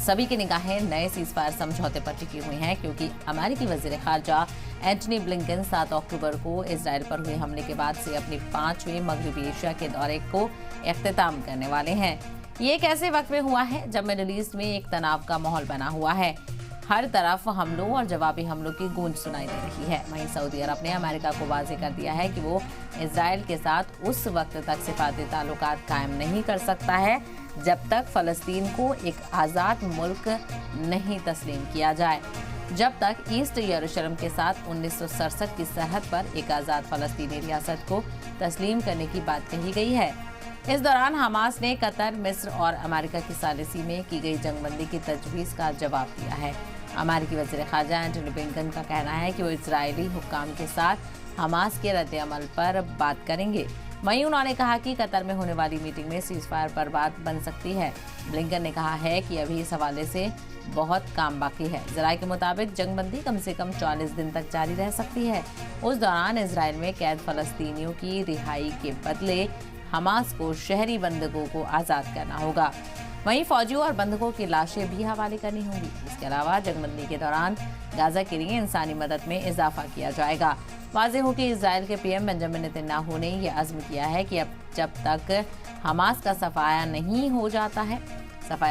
सभी की निगाहें नए सीज़फायर समझौते पर टिकी हुई हैं, क्योंकि अमेरिकी वज़ीर ख़ारजा एंटनी ब्लिंकन 7 अक्टूबर को इजराइल पर हुए हमले के बाद से अपनी 5वें मगरबी एशिया के दौरे को इख्तिताम करने वाले हैं। ये एक ऐसे वक्त में हुआ है जब मिडिल ईस्ट में एक तनाव का माहौल बना हुआ है। हर तरफ हमलों और जवाबी हमलों की गूंज सुनाई दे रही है। वहीं सऊदी अरब ने अमेरिका को वाज़ेह कर दिया है कि वो इजराइल के साथ उस वक्त तक सिफारती ताल्लुकात कायम नहीं कर सकता है जब तक फ़लस्तीन को एक आज़ाद मुल्क नहीं तस्लीम किया जाए। जब तक ईस्ट यरूशलेम के साथ 1967 की सरहद पर एक आज़ाद फ़लस्तीनी रियासत को तस्लीम करने की बात कही गई है। इस दौरान हमास ने कतर, मिस्र और अमेरिका की सालिसी में की गई जंगबंदी की तजवीज़ का जवाब दिया है। अमेरिकी वज़ीर ख़ारजा एंटनी ब्लिंकन का कहना है कि वो इजरायली हुक्काम के साथ हमास के रद्द-ए-अमल पर बात करेंगे। वहीं उन्होंने कहा कि कतर में होने वाली मीटिंग में सीज़फायर पर बात बन सकती है। ब्लिंकन ने कहा है कि अभी इस हवाले से बहुत काम बाकी है। ज़राए के मुताबिक जंगबंदी कम से कम 40 दिन तक जारी रह सकती है। उस दौरान इजराइल में कैद फ़लस्तीनियों की रिहाई के बदले हमास को शहरी बंधकों को आज़ाद करना होगा। वहीं फौजियों और बंधकों की लाशें भी हवाले करनी होंगी। इसके अलावा जंगबंदी के दौरान गाजा के लिए इंसानी मदद में इजाफा किया जाएगा। वाज़ेह हो कि इजराइल के पीएम बेंजामिन नेतन्याहू ने यह अज़्म किया है कि अब जब तक हमास का सफाया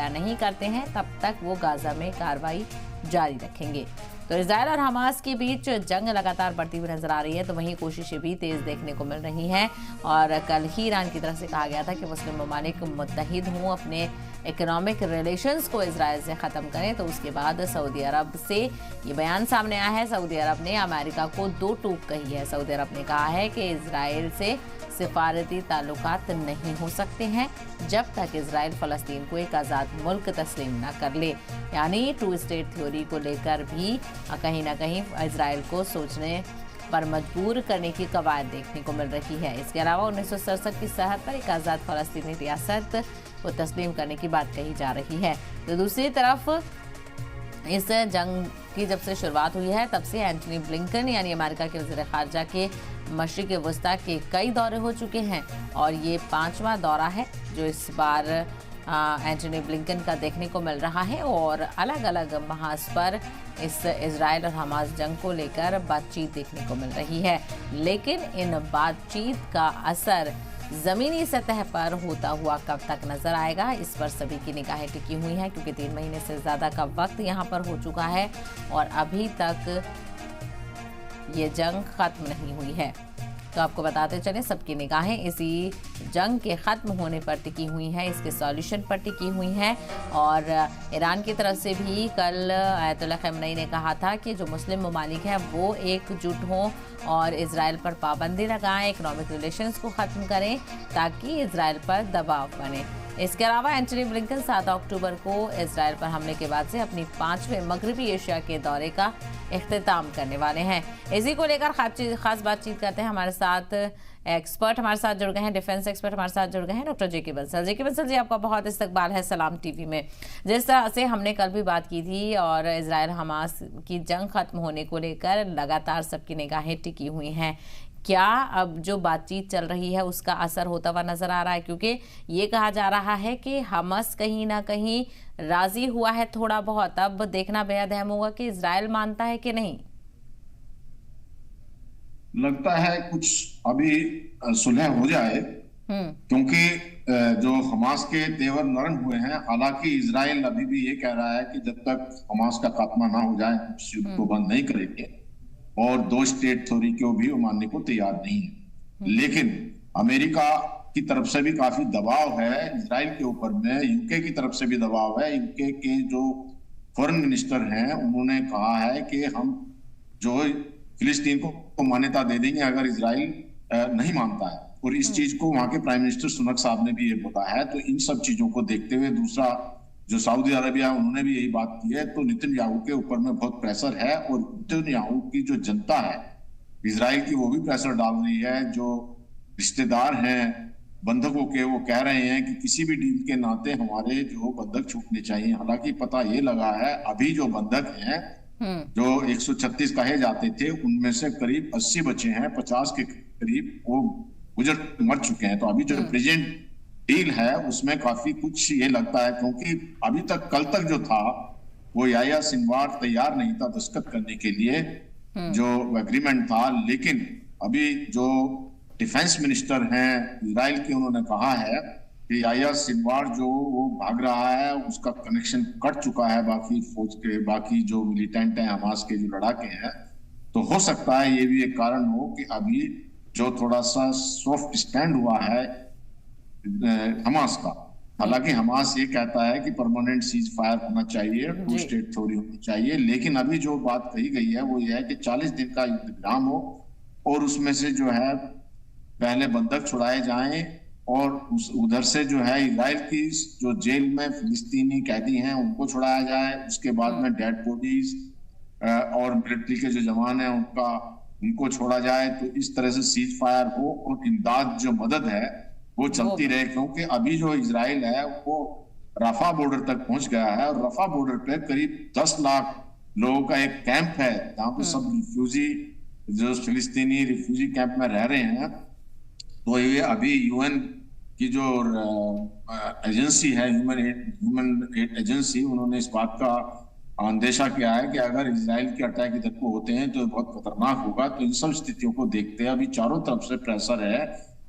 नहीं करते हैं तब तक वो गाजा में कार्रवाई जारी रखेंगे। तो इजराइल और हमास के बीच जंग लगातार बढ़ती हुई नजर आ रही है, तो वहीं कोशिशें भी तेज देखने को मिल रही हैं। और कल ही ईरान की तरफ से कहा गया था कि मुस्लिम ममालिक मुत्तहिद हों, अपने इकोनॉमिक रिलेशंस को इजराइल से ख़त्म करें। तो उसके बाद सऊदी अरब से ये बयान सामने आया है। सऊदी अरब ने अमेरिका को दो टूक कही है। सऊदी अरब ने कहा है कि इजराइल से सिफारती ताल्लुकात नहीं हो सकते हैं जब तक इजराइल फ़लस्तीन को एक आज़ाद मुल्क तस्लीम न कर ले। यानी 2 स्टेट थ्योरी को लेकर भी कहीं ना कहीं इजराइल को सोचने पर मजबूर करने की कवायद देखने को मिल रही है। इसके अलावा 1967 की सरहद पर एक आज़ाद फ़लस्तीनी रियासत को तस्लीम करने की बात कही जा रही है। तो दूसरी तरफ इस जंग की जब से शुरुआत हुई है तब से एंटनी ब्लिंकन यानी अमेरिका के वज़ीर ख़ारजा के मशरिक़ वस्ता के कई दौरे हो चुके हैं और ये 5वां दौरा है जो इस बार एंटनी ब्लिंकन का देखने को मिल रहा है। और अलग अलग महाज पर इस इजराइल और हमास जंग को लेकर बातचीत देखने को मिल रही है, लेकिन इन बातचीत का असर ज़मीनी सतह पर होता हुआ कब तक नजर आएगा, इस पर सभी की निगाहें टिकी हुई हैं, क्योंकि 3 महीने से ज़्यादा का वक्त यहाँ पर हो चुका है और अभी तक ये जंग ख़त्म नहीं हुई है। तो आपको बताते चलें सबकी निगाहें इसी जंग के ख़त्म होने पर टिकी हुई हैं, इसके सॉल्यूशन पर टिकी हुई हैं। और ईरान की तरफ से भी कल आयतुल्लाह ख़amenei ने कहा था कि जो मुस्लिम ममालिक हैं वो एकजुट हों और इजराइल पर पाबंदी लगाएं, इकोनॉमिक रिलेशंस को ख़त्म करें ताकि इजराइल पर दबाव बने। इसके अलावा एंटनी ब्लिंकन 7 अक्टूबर को इजराइल पर हमले के बाद से अपनी 5वें मगरबी एशिया के दौरे का इख्तिताम करने वाले हैं। इसी को लेकर खास बातचीत करते हैं। हमारे साथ एक्सपर्ट हमारे साथ जुड़ गए हैं, डिफेंस एक्सपर्ट हमारे साथ जुड़ गए हैं, डॉक्टर जेके बंसल। जेके बंसल जी, आपका बहुत इस्तकबाल है सलाम टीवी में। जिस तरह से हमने कल भी बात की थी और इजराइल हमास की जंग खत्म होने को लेकर लगातार सबकी निगाहें टिकी हुई हैं, क्या अब जो बातचीत चल रही है उसका असर होता हुआ नजर आ रहा है? क्योंकि ये कहा जा रहा है कि हमास कहीं ना कहीं राजी हुआ है थोड़ा बहुत, अब देखना बेहद अहम होगा कि इजराइल मानता है कि नहीं। लगता है कुछ अभी सुलह हो जाए, क्योंकि जो हमास के तेवर नरम हुए हैं। हालांकि इजराइल अभी भी ये कह रहा है कि जब तक हमास का खात्मा ना हो जाए उस युद्ध को बंद नहीं करेंगे और 2 स्टेट थ्योरी को भी वो मानने को तैयार नहीं है। लेकिन अमेरिका की तरफ से भी काफी दबाव है इजराइल के ऊपर में, यूके की तरफ से भी दबाव है। यूके के जो फॉरेन मिनिस्टर हैं उन्होंने कहा है कि हम जो फिलिस्तीन को मान्यता दे देंगे अगर इजराइल नहीं मानता है, और इस चीज को वहां के प्राइम मिनिस्टर सुनक साहब ने भी ये बोला है। तो इन सब चीजों को देखते हुए दूसरा जो सऊदी अरबिया उन्होंने भी यही बात की है, तो नेतन्याहू के ऊपर में बहुत प्रेशर है और नेतन्याहू की जो जनता है इजराइल की वो भी प्रेशर डाल रही है। जो रिश्तेदार हैं बंधकों के वो कह रहे हैं कि किसी भी डील के नाते हमारे जो बंधक छूटने चाहिए। हालांकि पता ये लगा है अभी जो बंधक हैं जो 136 कहे जाते थे उनमें से करीब 80 बचे हैं, 50 के करीब वो मर चुके हैं। तो अभी जो प्रेजेंट डील है उसमें काफी कुछ ये लगता है, क्योंकि अभी तक कल तक जो था वो याह्या सिनवार तैयार नहीं था दस्तखत करने के लिए जो एग्रीमेंट था। लेकिन अभी जो डिफेंस मिनिस्टर हैं इजराइल के, उन्होंने कहा है कि याह्या सिनवार जो वो भाग रहा है, उसका कनेक्शन कट चुका है बाकी फौज के, बाकी जो मिलिटेंट हैं हमास के जो लड़ाके हैं। तो हो सकता है ये भी एक कारण हो कि अभी जो थोड़ा सा सॉफ्ट स्टैंड हुआ है हमास का। हालांकि हमास ये कहता है कि परमानेंट सीज फायर होना चाहिए, टू स्टेट थ्योरी होनी चाहिए, लेकिन अभी जो बात कही गई है वो ये है कि 40 दिन का युद्ध विराम हो और उसमें से जो है पहले बंधक छुड़ाए जाएं और उधर से जो है इजराइल की जो जेल में फिलिस्तीनी कैदी हैं उनको छुड़ाया जाए, उसके बाद में डेड बॉडीज और मिलिट्री के जो जवान हैं उनको छोड़ा जाए। तो इस तरह से सीज फायर हो और इमदाद जो मदद है वो चलती रहे, क्योंकि अभी जो इजराइल है वो रफा बॉर्डर तक पहुंच गया है और रफा बॉर्डर पे करीब 10 लाख लोगों का एक कैंप है जहां पे सब रिफ्यूजी जो फिलिस्तीनी रिफ्यूजी कैंप में रह रहे हैं। तो ये अभी यूएन की जो एजेंसी है, ह्यूमन एड एजेंसी, उन्होंने इस बात का अंदेशा किया है कि अगर इजराइल के अटैक इधर को होते हैं तो बहुत खतरनाक होगा। तो इन सब स्थितियों को देखते हैं अभी चारों तरफ से प्रेशर है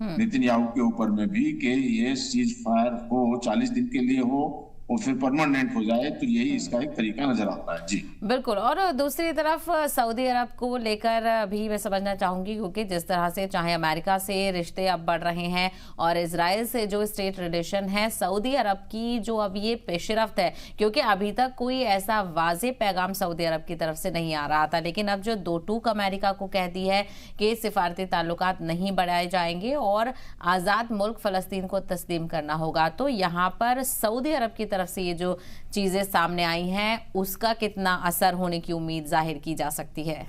नेतन्याहू के ऊपर में भी कि ये सीज फायर हो, 40 दिन के लिए हो और फिर परमानेंट हो जाए। तो यही इसका एक तरीका नजर आता है। जी बिल्कुल। और दूसरी तरफ सऊदी अरब को लेकर भी मैं समझना चाहूंगी, क्योंकि जिस तरह से चाहे अमेरिका से रिश्ते अब बढ़ रहे हैं और इजराइल से जो स्टेट रिलेशन है, सऊदी अरब की जो अब ये पेशरफ्त है, क्योंकि अभी तक कोई ऐसा वाज़ेह पैगाम सऊदी अरब की तरफ से नहीं आ रहा था, लेकिन अब जो दो टूक अमेरिका को कह दी है कि सिफारती ताल्लुकात नहीं बढ़ाए जाएंगे और आज़ाद मुल्क फ़लस्तीन को तस्लीम करना होगा, तो यहाँ पर सऊदी अरब की तरफ से ये जो चीजें सामने आई हैं उसका कितना असर होने की उम्मीद जाहिर की जा सकती है?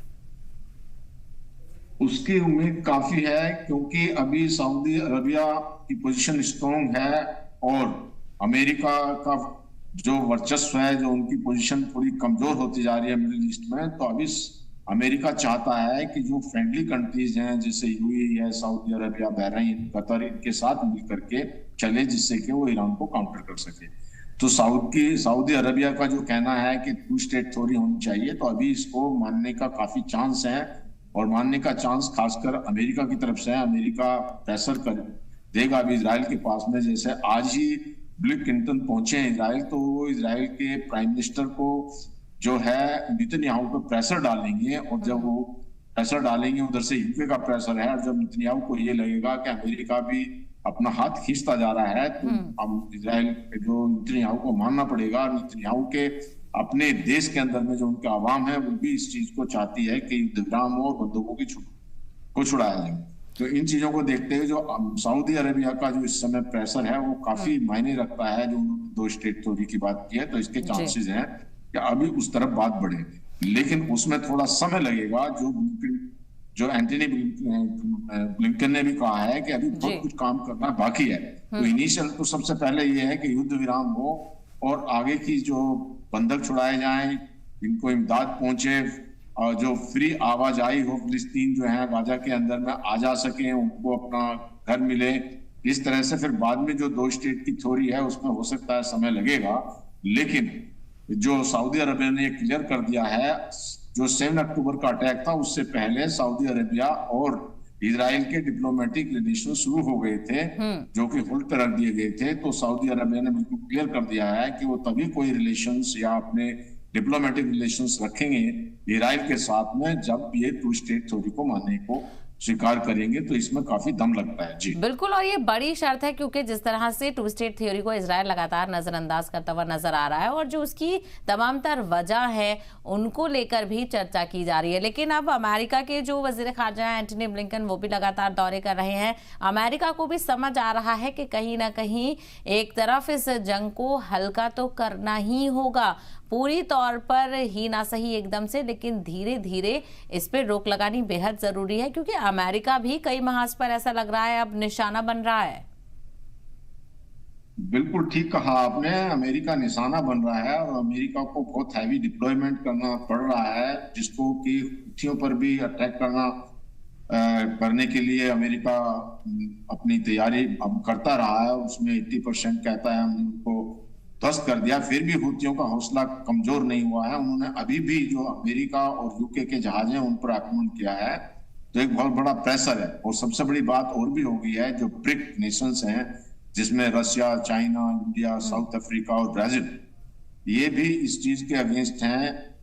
उसकी उम्मीद काफी है, क्योंकि अभी सऊदी अरबिया की पोजीशन स्ट्रॉन्ग है और अमेरिका का जो वर्चस्व है, जो उनकी पोजीशन थोड़ी कमजोर होती जा रही है मिडिल ईस्ट में। तो अभी अमेरिका चाहता है कि जो फ्रेंडली कंट्रीज हैं जैसे यूएई है, सऊदी अरबिया, बहरीन, कतर, इनके साथ मिलकर के चले, जिससे कि वो ईरान को काउंटर कर सके। तो सऊदी अरबिया का जो कहना है कि टू स्टेट थ्योरी होनी चाहिए, तो अभी इसको मानने का काफी चांस है और मानने का चांस खासकर अमेरिका की तरफ से है। अमेरिका प्रेशर कर देगा अभी इजराइल के पास में। जैसे आज ही बिल क्लिंटन पहुंचे हैं इजराइल, तो वो इजराइल के प्राइम मिनिस्टर को जो है नेतन्याहू पे प्रेशर डालेंगे और जब वो प्रेशर डालेंगे, उधर से यूके का प्रेशर है, और जब नेतन्याहू को ये लगेगा कि अमेरिका भी अपना हाथ खींचता जा रहा है, तो अब इजराइल जो नेतन्याहू को मानना पड़ेगा। नेतन्याहू के अपने देश के अंदर में जो उनका आवाम है वो भी इस चीज को चाहती है कि युद्ध विराम हो और बंदूकों को छुड़ाया जाए। तो इन चीजों को देखते हुए जो सऊदी अरेबिया का जो इस समय प्रेशर है वो काफी मायने रखता है। जो दो स्टेट थ्योरी की बात की है, तो इसके चांसेस हैं कि अभी उस तरफ बात बढ़े, लेकिन उसमें थोड़ा समय लगेगा। जो एंटनी ब्लिंकन ने भी कहा है कि अभी बहुत कुछ काम करना बाकी है। तो इनिशियल तो सबसे पहले ये है कि युद्ध विराम हो और आगे की जो बंधक छुड़ाए जाएं, इनको इमदाद पहुंचे और जो फ्री आवाजाही हो, फिलिस्तीन जो है गाजा के अंदर में आ जा सके, उनको अपना घर मिले। इस तरह से फिर बाद में जो दो स्टेट की थ्योरी है उसमें हो सकता है समय लगेगा, लेकिन जो सऊदी अरबिया ने क्लियर कर दिया है, जो 7 अक्टूबर का अटैक था उससे पहले सऊदी अरेबिया और इजराइल के डिप्लोमेटिक रिलेशन शुरू हो गए थे, जो कि होल्ड पर रख दिए गए थे। तो सऊदी अरेबिया ने बिल्कुल क्लियर कर दिया है कि वो तभी कोई रिलेशंस या अपने डिप्लोमेटिक रिलेशंस रखेंगे इजराइल के साथ में जब ये टू स्टेट थ्योरी को मानने को स्वीकार करेंगे। तो इसमें काफी दम लगता है। जी बिल्कुल, और ये बड़ी शर्त है, क्योंकि जिस तरह से टू स्टेट थ्योरी को इजराइल लगातार नजरअंदाज करता हुआ नजर आ रहा है और जो उसकी तमाम तर वजह है उनको लेकर भी चर्चा की जा रही है। लेकिन अब अमेरिका के जो वजीर खारजा हैं एंटनी ब्लिंकन, वो भी लगातार दौरे कर रहे हैं। अमेरिका को भी समझ आ रहा है कि कहीं ना कहीं एक तरफ इस जंग को हल्का तो करना ही होगा, पूरी तौर पर ही ना सही एकदम से, लेकिन धीरे धीरे इस पर रोक लगानी बेहद जरूरी है, क्योंकि अमेरिका भी कई महाज पर ऐसा लग रहा है अब निशाना बन रहा है। बिल्कुल ठीक कहा आपने, अमेरिका निशाना बन रहा है और अमेरिका को बहुत हैवी डिप्लॉयमेंट करना पड़ रहा है, जिसको कि हुथियों पर भी अटैक करना करने के लिए अमेरिका अपनी तैयारी अब करता रहा है। उसमें 80% कहता है हमने उनको ध्वस्त कर दिया, फिर भी हुतियों का हौसला कमजोर नहीं हुआ है। उन्होंने अभी भी जो अमेरिका और यूके के जहाज हैं उन पर आक्रमण किया है, तो एक बहुत बड़ा प्रेशर है। और सबसे बड़ी बात और भी हो गई है, जो ब्रिक नेशंस हैं जिसमें Russia, China, India, south Africa और ब्राजील, ये भी इस चीज के अगेंस्ट हैं।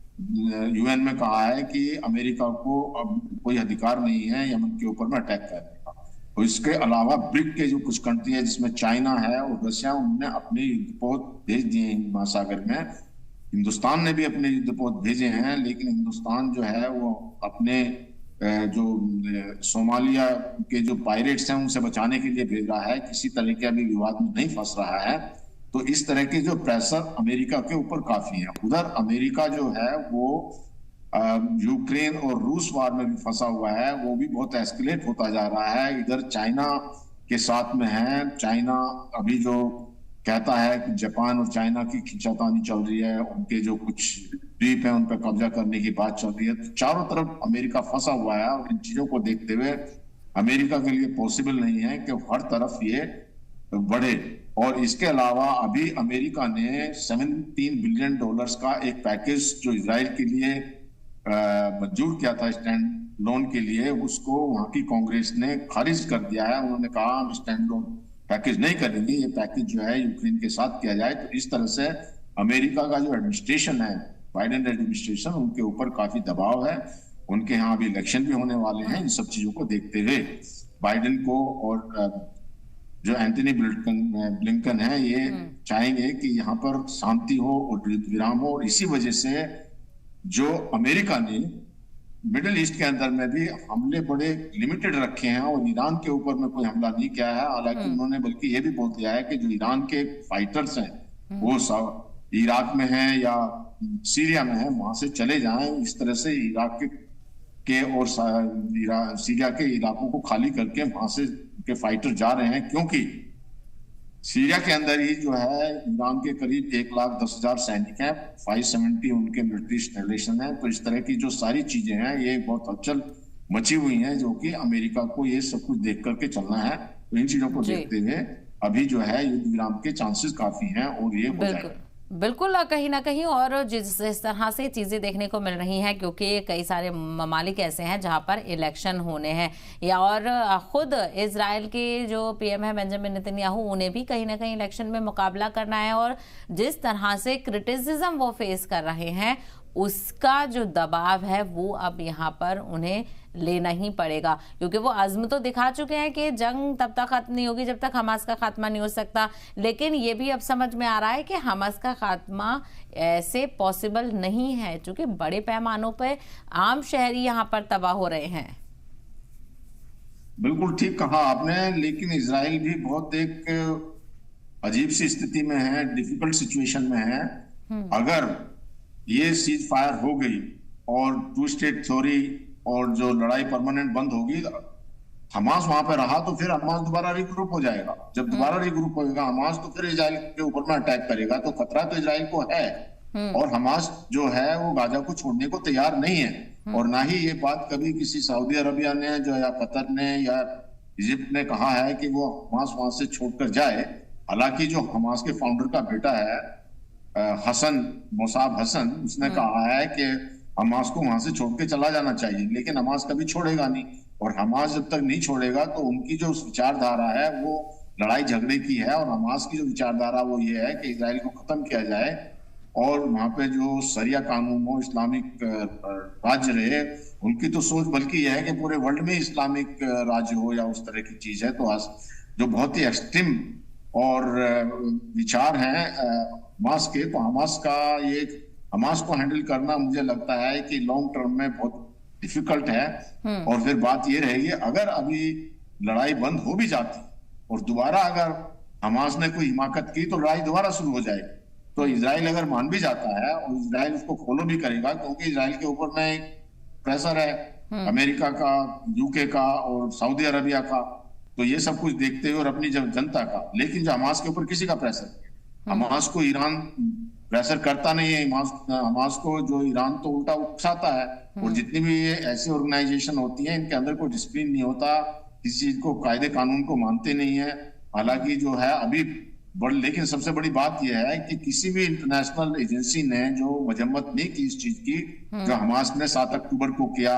यूएन में कहा है कि अमेरिका को अब कोई अधिकार नहीं है यमन के ऊपर में अटैक करने का। और इसके अलावा ब्रिक के जो कुछ कंट्री है जिसमें चाइना है और रशिया, उन्होंने अपने युद्धपोत भेज दिए हिंद महासागर में। हिंदुस्तान ने भी अपने युद्धपोत भेजे हैं, लेकिन हिंदुस्तान जो है वो अपने जो सोमालिया के जो पायरेट्स हैं उनसे बचाने के लिए भेज रहा है, किसी तरह के अभी विवाद में नहीं फंस रहा है। तो इस तरह के जो प्रेशर अमेरिका के ऊपर काफी है। उधर अमेरिका जो है वो यूक्रेन और रूस वार में भी फंसा हुआ है, वो भी बहुत एस्केलेट होता जा रहा है। इधर चाइना के साथ में है। चाइना अभी जो कहता है कि जापान और चाइना की खींचातानी चल रही है, उनके जो कुछ द्वीप है उन पर कब्जा करने की बात चल रही है। तो चारों तरफ अमेरिका फंसा हुआ है और इन चीजों को देखते हुए अमेरिका के लिए पॉसिबल नहीं है कि हर तरफ ये बढ़े। और इसके अलावा अभी अमेरिका ने $17 बिलियन का एक पैकेज जो इजराइल के लिए मंजूर किया था स्टैंड लोन के लिए, उसको वहां की कांग्रेस ने खारिज कर दिया है। उन्होंने कहा हम स्टैंड लोन पैकेज नहीं करेंगे, ये पैकेज जो है यूक्रेन के साथ किया जाए। तो इस तरह से अमेरिका का जो एडमिनिस्ट्रेशन है, बाइडेन एडमिनिस्ट्रेशन, उनके ऊपर काफी दबाव है। उनके यहाँ अभी इलेक्शन भी होने वाले हैं। इन सब चीजों को देखते हुए बाइडेन को और जो एंटनी ब्लिंकन है ये चाहेंगे कि यहाँ पर शांति हो और विराम हो। और इसी वजह से जो अमेरिका ने मिडिल ईस्ट के अंदर में भी हमले बड़े लिमिटेड रखे हैं और ईरान के ऊपर में कोई हमला नहीं किया है। हालांकि उन्होंने बल्कि ये भी बोल दिया है कि जो ईरान के फाइटर्स हैं वो इराक में हैं या सीरिया में हैं, वहां से चले जाएं। इस तरह से इराक के और सीरिया के इलाकों को खाली करके वहां से के फाइटर जा रहे हैं, क्योंकि सीरिया के अंदर ही जो है ईरान के करीब 1,10,000 सैनिक हैं, 570 उनके मिलिट्री इंस्टॉलेशन है। तो इस तरह की जो सारी चीजें हैं ये बहुत हलचल मची हुई हैं, जो कि अमेरिका को ये सब कुछ देख करके चलना है। तो इन चीजों को देखते हुए अभी जो है युद्ध विराम के चांसेस काफी हैं और ये हो जाएगा। बिल्कुल कहीं ना कहीं। और जिस तरह से चीज़ें देखने को मिल रही हैं, क्योंकि कई सारे ममालिक ऐसे हैं जहां पर इलेक्शन होने हैं, या और खुद इजराइल के जो पीएम है बेंजामिन नेतन्याहू, उन्हें भी कहीं ना कहीं इलेक्शन में मुकाबला करना है। और जिस तरह से क्रिटिसिज्म वो फेस कर रहे हैं, उसका जो दबाव है वो अब यहाँ पर उन्हें लेना ही पड़ेगा, क्योंकि वो अज़्म तो दिखा चुके हैं कि जंग तब तक खत्म नहीं होगी जब तक हमास का खात्मा नहीं हो सकता। लेकिन ये भी अब समझ में आ रहा है कि हमास का खात्मा ऐसे पॉसिबल नहीं है, क्योंकि बड़े पैमानों पे आम शहरी यहाँ पर तबाह हो रहे हैं। बिल्कुल ठीक कहा आपने, लेकिन इजराइल भी बहुत एक अजीब सी स्थिति में है, डिफिकल्ट सिचुएशन में है। अगर ये सीज फायर हो गई और 2 स्टेट थ्योरी और जो लड़ाई परमानेंट बंद होगी, हमास वहां पे रहा तो फिर हमास दोबारा रिग्रुप हो जाएगा। जब दोबारा रिग्रुप होगा हमास, तो फिर इजराइल के ऊपर में अटैक करेगा। तो खतरा तो इजराइल को है, और हमास जो है वो गाजा को छोड़ने को तैयार नहीं है। और ना ही ये बात कभी किसी सऊदी अरबिया ने जो या कतर ने या इजिप्ट ने कहा है कि वो हमास वहां से छोड़कर जाए। हालांकि जो हमास के फाउंडर का बेटा है हसन, मोसाब हसन, उसने कहा है कि हमास को वहां से छोड़ के चला जाना चाहिए, लेकिन हमास कभी छोड़ेगा नहीं। और हमास जब तक नहीं छोड़ेगा तो उनकी जो विचारधारा है वो लड़ाई झगड़े की है। और हमास की जो विचारधारा वो ये है कि इजराइल को खत्म किया जाए और वहां पे जो सरिया कानून हो, इस्लामिक राज्य रहे। उनकी तो सोच बल्कि यह है कि पूरे वर्ल्ड में इस्लामिक राज्य हो या उस तरह की चीज है। तो जो बहुत ही एक्सट्रीम और विचार हैं हमास के, तो हमास को हैंडल करना मुझे लगता है कि लॉन्ग टर्म में बहुत डिफिकल्ट है। और फिर बात ये रहेगी, अगर अभी लड़ाई बंद हो भी जाती और दोबारा अगर हमास ने कोई हिमाकत की तो लड़ाई दोबारा शुरू हो जाएगी। तो इजराइल अगर मान भी जाता है और इजराइल उसको फॉलो भी करेगा, क्योंकि इजराइल के ऊपर में एक प्रेशर है अमेरिका का, यूके का और सऊदी अरबिया का। तो ये सब कुछ देखते हुए और अपनी जनता का, लेकिन जो हमास के ऊपर किसी का प्रेशर है, हमास को ईरान प्रेशर करता नहीं है हमास को, जो ईरान तो उल्टा उकसाता है। और जितनी भी ये ऐसी ऑर्गेनाइजेशन होती है, इनके अंदर कोई डिसिप्लिन नहीं होता, किसी चीज को, कायदे कानून को मानते नहीं है। हालांकि जो है अभी लेकिन सबसे बड़ी बात यह है कि किसी भी इंटरनेशनल एजेंसी ने जो मजम्मत नहीं की इस चीज की, जो हमास ने 7 अक्टूबर को किया,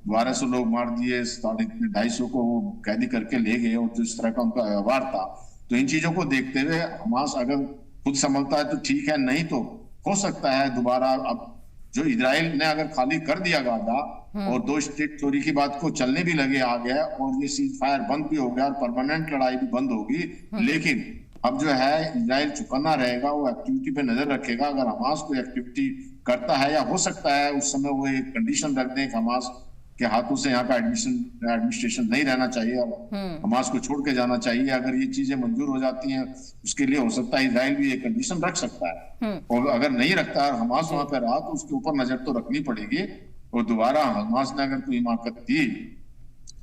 1200 लोग मार दिए, 250 को वो कैदी करके ले गए, और जिस तरह का उनका व्यवहार था, तो इन चीजों को देखते हुए हमास अगर खुद संभलता है तो ठीक है, नहीं तो हो सकता है दोबारा, अब जो इजराइल ने अगर खाली कर दिया गाजा और 2 स्टेट थ्योरी की बात को चलने भी लगे आ गया, और ये सीज फायर बंद भी हो गया और परमानेंट लड़ाई भी बंद होगी, लेकिन अब जो है इजराइल चुकन्ना रहेगा, वो एक्टिविटी पे नजर रखेगा। अगर हमास कोई एक्टिविटी करता है, या हो सकता है उस समय वो एक कंडीशन रख दें कि हमास के हाथों से यहाँ का एडमिनिस्ट्रेशन नहीं रहना चाहिए और हमास को छोड़ के जाना चाहिए। अगर ये चीजें मंजूर हो जाती हैं, उसके लिए हो सकता है इजराइल भी एक कंडीशन रख सकता है, और अगर नहीं रखता और हमास वहां पर रहा, तो उसके ऊपर नजर तो रखनी पड़ेगी। और दोबारा हमास ने अगर कोई हिमाकत दी,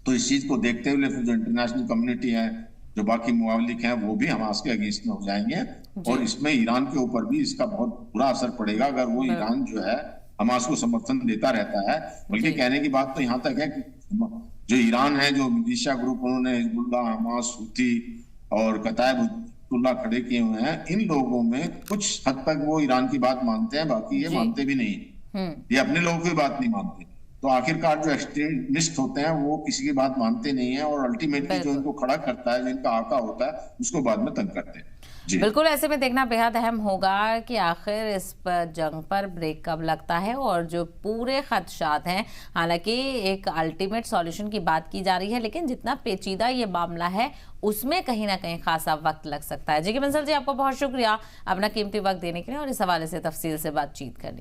तो इस चीज को देखते हुए फिर जो इंटरनेशनल कम्युनिटी है, जो बाकी मुआलिक हैं, वो भी हमास के अगेंस्ट में हो जाएंगे, और इसमें ईरान के ऊपर भी इसका बहुत बुरा असर पड़ेगा अगर वो ईरान जो है हमास को समर्थन देता रहता है। बल्कि कहने की बात तो यहाँ तक है कि जो ईरान है, जो मिलिशिया ग्रुप उन्होंने हिजबुल्लाह, हमास, हूथी और कताइब हिजबुल्लाह खड़े किए हुए हैं, इन लोगों में कुछ हद तक वो ईरान की बात मानते हैं, बाकी ये मानते भी नहीं, ये अपने लोगों की बात नहीं मानते। तो आखिरकार जो एक्सट्रीमिस्ट होते हैं वो किसी की बात मानते नहीं है, और अल्टीमेटली जो इनको खड़ा करता है, जो इनका आका होता है, उसको बाद में तंग करते हैं। बिल्कुल, ऐसे में देखना बेहद अहम होगा कि आखिर इस पर जंग पर ब्रेक कब लगता है, और जो पूरे खदशात हैं, हालांकि एक अल्टीमेट सॉल्यूशन की बात की जा रही है, लेकिन जितना पेचीदा ये मामला है उसमें कहीं ना कहीं खासा वक्त लग सकता है। जी के बंसल जी, आपको बहुत शुक्रिया अपना कीमती वक्त देने के लिए और इस हवाले से तफसील से बातचीत करने